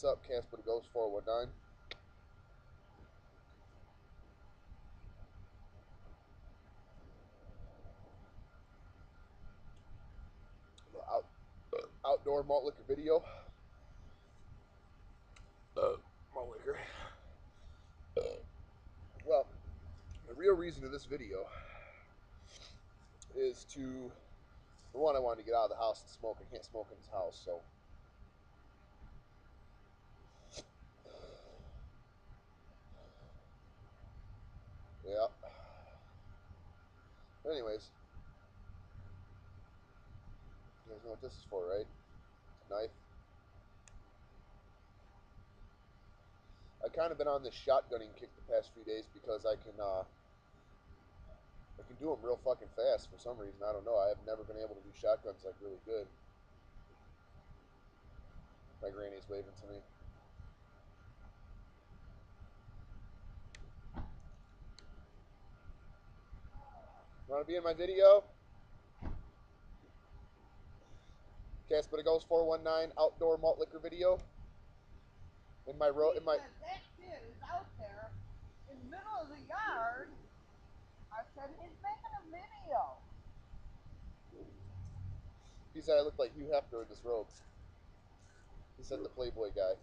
up, Casper the Ghost 419. Outdoor malt liquor video. Malt liquor. Well, the real reason of this video is to, for one, I wanted to get out of the house and smoke. I can't smoke in this house, so. Yeah. Anyways, you guys know what this is for, right? It's a knife. I've kind of been on this shotgunning kick the past few days because I can do them real fucking fast for some reason. I don't know. I have never been able to do shotguns like really good. My granny's waving to me. Want to be in my video? Casper the Ghost 419 outdoor malt liquor video. In my road, in my. That kid is out there in the middle of the yard. I said he's making a video. He said I look like Hugh Hefner in this robe. He said the Playboy guy.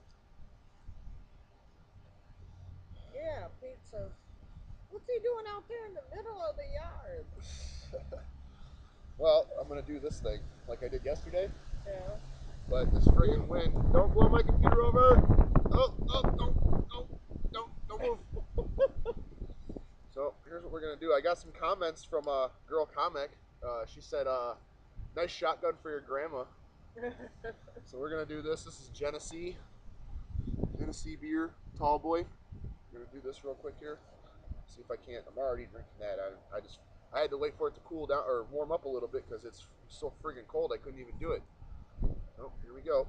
Yeah, Pete says, what's he doing out there in the middle of the yard? Well, I'm gonna do this thing like I did yesterday. Yeah. But this friggin' wind, don't blow my computer over. Oh, don't move. So here's what we're gonna do. I got some comments from a girl comic. She said, nice shotgun for your grandma. So we're gonna do this. This is Genesse beer, tall boy. We're gonna do this real quick here. See if I can't. I'm already drinking that. I had to wait for it to cool down or warm up a little bit because it's so friggin' cold. I couldn't even do it. Oh, here we go.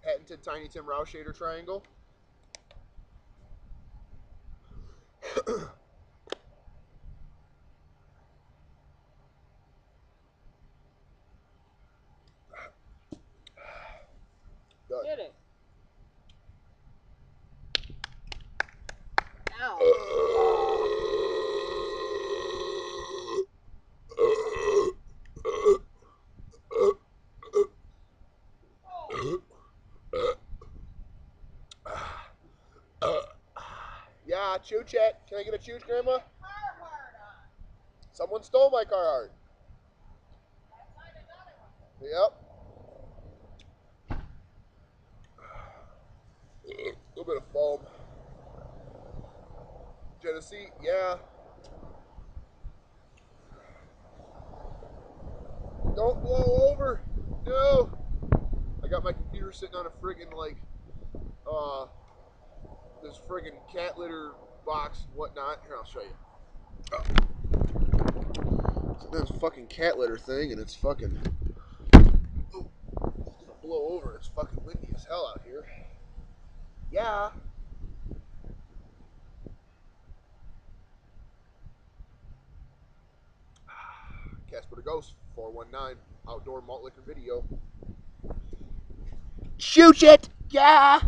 Patented Tiny Tim Rausch shader triangle. Get it. Ow. Yeah, choo chat. Can I get a chooch, Grandma? Someone stole my Carhartt. Yep. A little bit of foam. Genesse, yeah. Don't blow over. No. I got my computer sitting on a friggin' this friggin' cat litter box and whatnot. Here, I'll show you. Oh. So there's a fucking cat litter thing, and it's fucking. Oh, it's gonna blow over. It's fucking windy as hell out here. Yeah. Casper the Ghost 419 outdoor malt liquor video. Shoot it! Yeah.